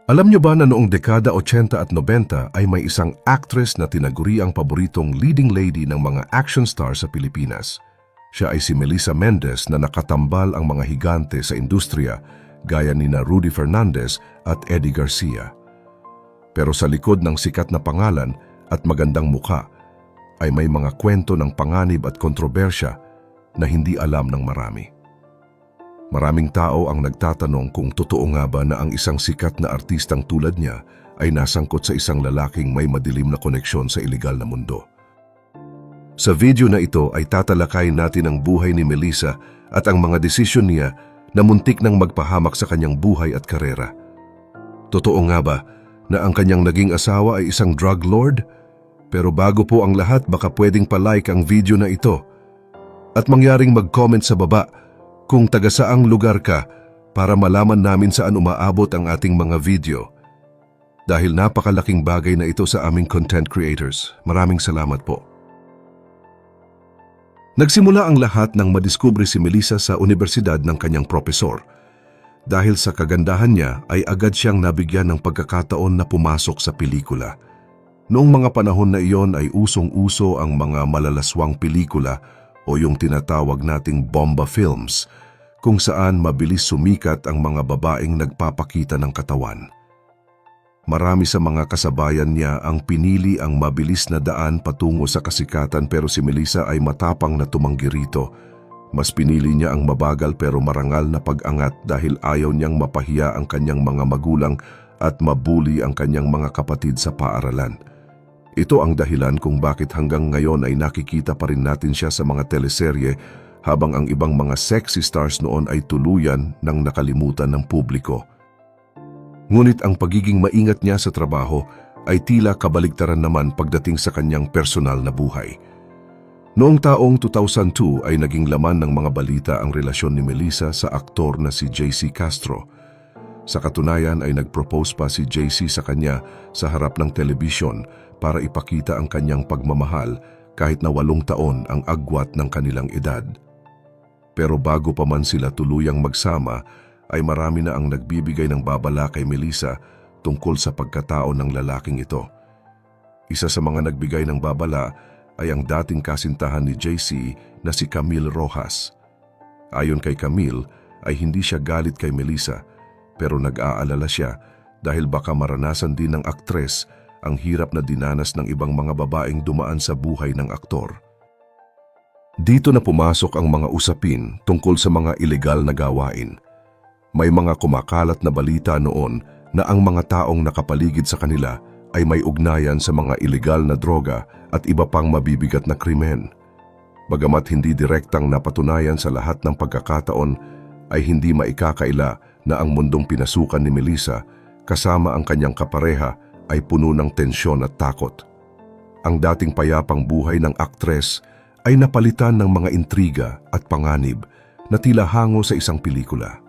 Alam niyo ba na noong dekada 80 at 90 ay may isang actress na tinaguri ang paboritong leading lady ng mga action star sa Pilipinas? Siya ay si Melissa Mendez na nakatambal ang mga higante sa industriya gaya nina Rudy Fernandez at Eddie Garcia. Pero sa likod ng sikat na pangalan at magandang mukha ay may mga kwento ng panganib at kontrobersya na hindi alam ng marami. Maraming tao ang nagtatanong kung totoo nga ba na ang isang sikat na artistang tulad niya ay nasangkot sa isang lalaking may madilim na koneksyon sa ilegal na mundo. Sa video na ito ay tatalakayin natin ang buhay ni Melissa at ang mga desisyon niya na muntik nang magpahamak sa kanyang buhay at karera. Totoo nga ba na ang kanyang naging asawa ay isang drug lord? Pero bago po ang lahat, baka pwedeng pa-like ang video na ito at mangyaring mag-comment sa baba kung taga saang lugar ka para malaman namin saan umaabot ang ating mga video. Dahil napakalaking bagay na ito sa aming content creators. Maraming salamat po. Nagsimula ang lahat nang madiskubre si Melissa sa universidad ng kanyang propesor. Dahil sa kagandahan niya ay agad siyang nabigyan ng pagkakataon na pumasok sa pelikula. Noong mga panahon na iyon ay usong-uso ang mga malalaswang pelikula o yung tinatawag nating bomba films, kung saan mabilis sumikat ang mga babaeng nagpapakita ng katawan. Marami sa mga kasabayan niya ang pinili ang mabilis na daan patungo sa kasikatan, pero si Melissa ay matapang na tumanggi rito. Mas pinili niya ang mabagal pero marangal na pag-angat dahil ayaw niyang mapahiya ang kanyang mga magulang at mabuli ang kanyang mga kapatid sa paaralan. Ito ang dahilan kung bakit hanggang ngayon ay nakikita pa rin natin siya sa mga teleserye, habang ang ibang mga sexy stars noon ay tuluyan ng nakalimutan ng publiko. Ngunit ang pagiging maingat niya sa trabaho ay tila kabaligtaran naman pagdating sa kanyang personal na buhay. Noong taong 2002 ay naging laman ng mga balita ang relasyon ni Melissa sa aktor na si JC Castro. Sa katunayan ay nag-propose pa si JC sa kanya sa harap ng telebisyon para ipakita ang kanyang pagmamahal kahit na 8 taon ang agwat ng kanilang edad. Pero bago pa man sila tuluyang magsama, ay marami na ang nagbibigay ng babala kay Melissa tungkol sa pagkatao ng lalaking ito. Isa sa mga nagbigay ng babala ay ang dating kasintahan ni JC na si Camille Rojas. Ayon kay Camille ay hindi siya galit kay Melissa, pero nag-aalala siya dahil baka maranasan din ng aktres ang hirap na dinanas ng ibang mga babaeng dumaan sa buhay ng aktor. Dito na pumasok ang mga usapin tungkol sa mga ilegal na gawain. May mga kumakalat na balita noon na ang mga taong nakapaligid sa kanila ay may ugnayan sa mga ilegal na droga at iba pang mabibigat na krimen. Bagamat hindi direktang napatunayan sa lahat ng pagkakataon, ay hindi maikakaila na ang mundong pinasukan ni Melissa kasama ang kanyang kapareha ay puno ng tensyon at takot. Ang dating payapang buhay ng aktres ay napalitan ng mga intriga at panganib na tila hango sa isang pelikula.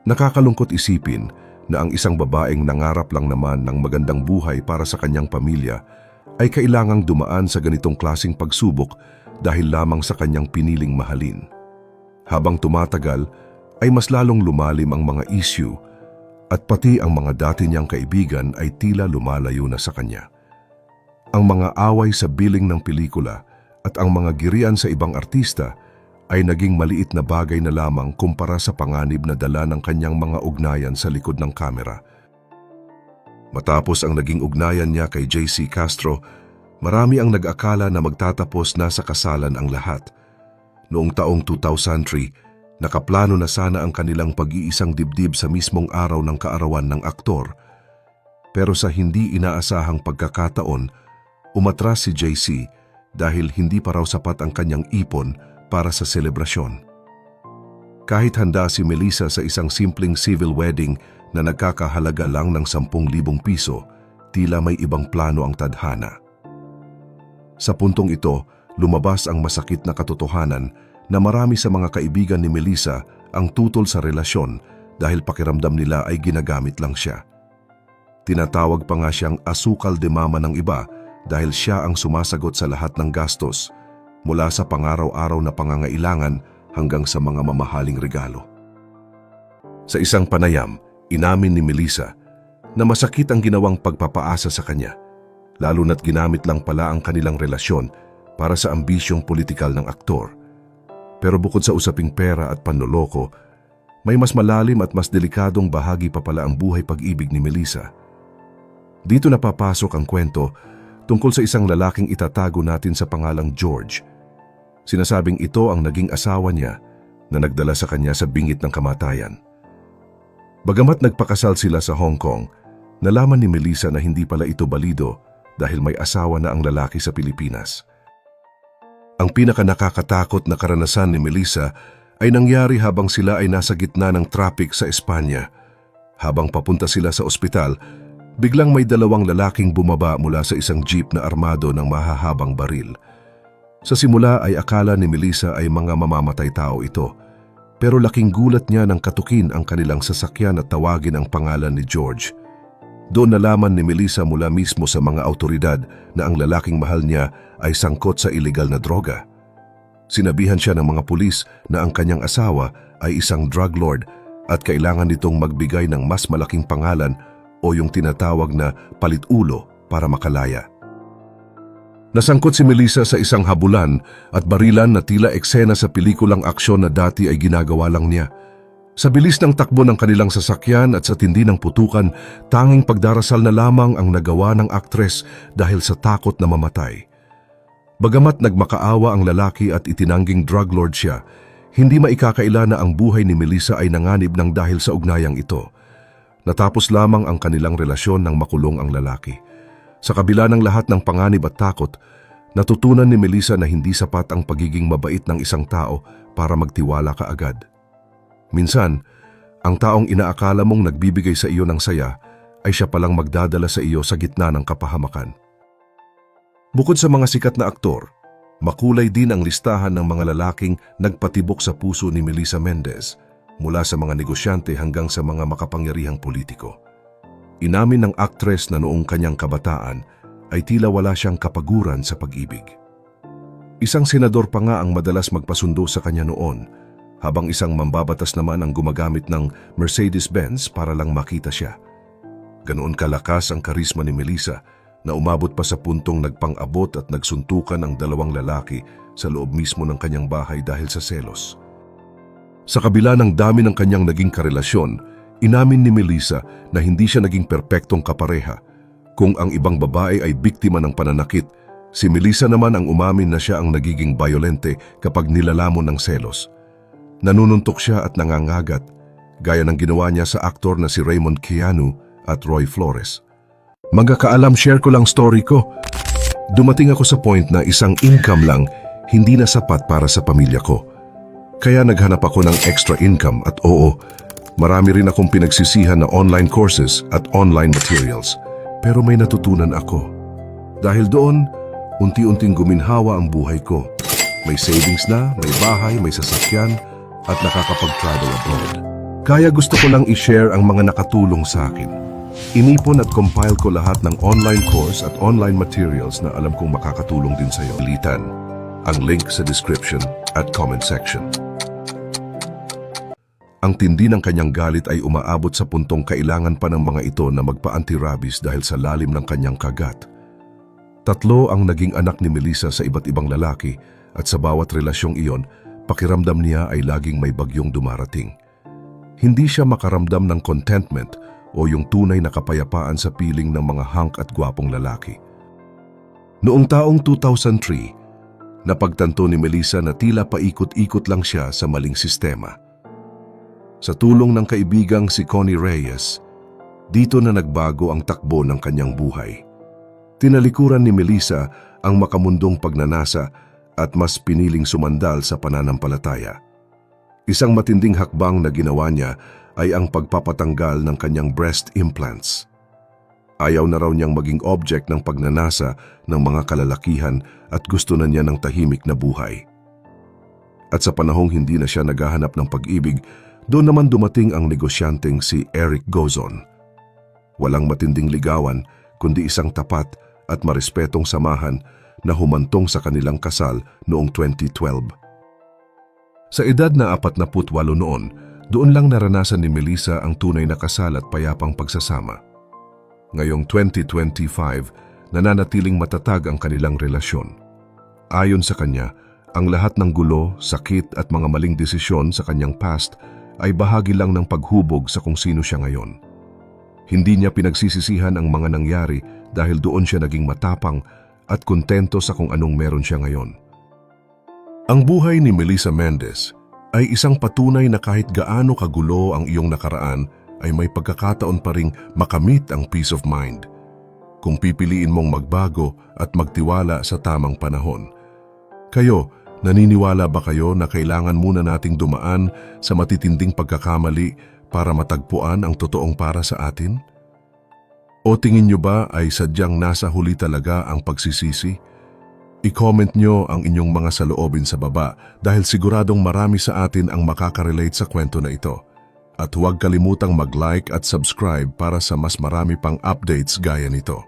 Nakakalungkot isipin na ang isang babaeng nangarap lang naman ng magandang buhay para sa kanyang pamilya ay kailangang dumaan sa ganitong klasing pagsubok dahil lamang sa kanyang piniling mahalin. Habang tumatagal ay mas lalong lumalim ang mga issue at pati ang mga dati niyang kaibigan ay tila lumalayo na sa kanya. Ang mga away sa billing ng pelikula at ang mga girian sa ibang artista ay naging maliit na bagay na lamang kumpara sa panganib na dala ng kanyang mga ugnayan sa likod ng kamera. Matapos ang naging ugnayan niya kay JC Castro, marami ang nag-akala na magtatapos na sa kasalan ang lahat. Noong taong 2003, nakaplano na sana ang kanilang pag-iisang dibdib sa mismong araw ng kaarawan ng aktor. Pero sa hindi inaasahang pagkakataon, umatras si JC dahil hindi pa raw sapat ang kanyang ipon para sa selebrasyon. Kahit handa si Melissa sa isang simpleng civil wedding na nagkakahalaga lang ng 10,000 piso, tila may ibang plano ang tadhana. Sa puntong ito, lumabas ang masakit na katotohanan na marami sa mga kaibigan ni Melissa ang tutol sa relasyon dahil pakiramdam nila ay ginagamit lang siya. Tinatawag pa nga siyang asukal de mama ng iba dahil siya ang sumasagot sa lahat ng gastos, mula sa pangaraw-araw na pangangailangan hanggang sa mga mamahaling regalo. Sa isang panayam, inamin ni Melissa na masakit ang ginawang pagpapaasa sa kanya, lalo na't ginamit lang pala ang kanilang relasyon para sa ambisyong politikal ng aktor. Pero bukod sa usaping pera at panloloko, may mas malalim at mas delikadong bahagi pa pala ang buhay pag-ibig ni Melissa. Dito napapasok ang kwento tungkol sa isang lalaking itatago natin sa pangalang George. Sinasabing ito ang naging asawa niya na nagdala sa kanya sa bingit ng kamatayan. Bagamat nagpakasal sila sa Hong Kong, nalaman ni Melissa na hindi pala ito balido dahil may asawa na ang lalaki sa Pilipinas. Ang pinakanakakatakot na karanasan ni Melissa ay nangyari habang sila ay nasa gitna ng traffic sa Espanya. Habang papunta sila sa ospital, biglang may dalawang lalaking bumaba mula sa isang jeep na armado ng mahahabang baril. Sa simula ay akala ni Melissa ay mga mamamatay tao ito, pero laking gulat niya nang katukin ang kanilang sasakyan at tawagin ang pangalan ni George. Doon nalaman ni Melissa mula mismo sa mga autoridad na ang lalaking mahal niya ay sangkot sa iligal na droga. Sinabihan siya ng mga pulis na ang kanyang asawa ay isang drug lord at kailangan nitong magbigay ng mas malaking pangalan o yung tinatawag na palit-ulo para makalaya. Nasangkot si Melissa sa isang habulan at barilan na tila eksena sa pelikulang aksyon na dati ay ginagawa lang niya. Sa bilis ng takbo ng kanilang sasakyan at sa tindi ng putukan, tanging pagdarasal na lamang ang nagawa ng aktres dahil sa takot na mamatay. Bagamat nagmakaawa ang lalaki at itinangging drug lord siya, hindi maikakaila na ang buhay ni Melissa ay nanganib ng dahil sa ugnayang ito. Natapos lamang ang kanilang relasyon nang makulong ang lalaki. Sa kabila ng lahat ng panganib at takot, natutunan ni Melissa na hindi sapat ang pagiging mabait ng isang tao para magtiwala kaagad. Minsan, ang taong inaakala mong nagbibigay sa iyo ng saya ay siya palang magdadala sa iyo sa gitna ng kapahamakan. Bukod sa mga sikat na aktor, makulay din ang listahan ng mga lalaking nagpatibok sa puso ni Melissa Mendez, mula sa mga negosyante hanggang sa mga makapangyarihang politiko. Inamin ng aktres na noong kanyang kabataan ay tila wala siyang kapaguran sa pag-ibig. Isang senador pa nga ang madalas magpasundo sa kanya noon, habang isang mambabatas naman ang gumagamit ng Mercedes-Benz para lang makita siya. Ganoon kalakas ang karisma ni Melissa na umabot pa sa puntong nagpang-abot at nagsuntukan ang dalawang lalaki sa loob mismo ng kanyang bahay dahil sa selos. Sa kabila ng dami ng kanyang naging karelasyon, inamin ni Melissa na hindi siya naging perpektong kapareha. Kung ang ibang babae ay biktima ng pananakit, si Melissa naman ang umamin na siya ang nagiging bayolente kapag nilalamon ng selos. Nanununtok siya at nangangagat, gaya ng ginawa niya sa aktor na si Raymond Keanu at Roy Flores. Magkakaalam, share ko lang story ko. Dumating ako sa point na isang income lang hindi na sapat para sa pamilya ko. Kaya naghanap ako ng extra income at oo, marami rin akong pinagsisihan na online courses at online materials. Pero may natutunan ako. Dahil doon, unti-unting guminhawa ang buhay ko. May savings na, may bahay, may sasakyan, at nakakapag-travel abroad. Kaya gusto ko lang i-share ang mga nakatulong sa akin. Inipon at compile ko lahat ng online course at online materials na alam kong makakatulong din sa iyo. Litan ang link sa description at comment section. Ang tindi ng kanyang galit ay umaabot sa puntong kailangan pa ng mga ito na magpa-anti-rabies dahil sa lalim ng kanyang kagat. 3 ang naging anak ni Melissa sa iba't ibang lalaki at sa bawat relasyong iyon, pakiramdam niya ay laging may bagyong dumarating. Hindi siya makaramdam ng contentment o yung tunay na kapayapaan sa piling ng mga hunk at gwapong lalaki. Noong taong 2003, napagtanto ni Melissa na tila paikot-ikot lang siya sa maling sistema. Sa tulong ng kaibigang si Connie Reyes, dito na nagbago ang takbo ng kanyang buhay. Tinalikuran ni Melissa ang makamundong pagnanasa at mas piniling sumandal sa pananampalataya. Isang matinding hakbang na ginawa niya ay ang pagpapatanggal ng kanyang breast implants. Ayaw na raw niyang maging object ng pagnanasa ng mga kalalakihan at gusto na niya ng tahimik na buhay. At sa panahong hindi na siya naghahanap ng pag-ibig, doon naman dumating ang negosyanteng si Eric Gozon. Walang matinding ligawan, kundi isang tapat at marespetong samahan na humantong sa kanilang kasal noong 2012. Sa edad na 48 noon, doon lang naranasan ni Melissa ang tunay na kasal at payapang pagsasama. Ngayong 2025, nananatiling matatag ang kanilang relasyon. Ayon sa kanya, ang lahat ng gulo, sakit at mga maling desisyon sa kanyang past ay bahagi lang ng paghubog sa kung sino siya ngayon. Hindi niya pinagsisisihan ang mga nangyari dahil doon siya naging matapang at kontento sa kung anong meron siya ngayon. Ang buhay ni Melissa Mendez ay isang patunay na kahit gaano kagulo ang iyong nakaraan ay may pagkakataon pa ring makamit ang peace of mind kung pipiliin mong magbago at magtiwala sa tamang panahon. Kayo, naniniwala ba kayo na kailangan muna nating dumaan sa matitinding pagkakamali para matagpuan ang totoong para sa atin? O tingin nyo ba ay sadyang nasa huli talaga ang pagsisisi? I-comment nyo ang inyong mga saloobin sa baba dahil siguradong marami sa atin ang makakarelate sa kwento na ito. At huwag kalimutang mag-like at subscribe para sa mas marami pang updates gaya nito.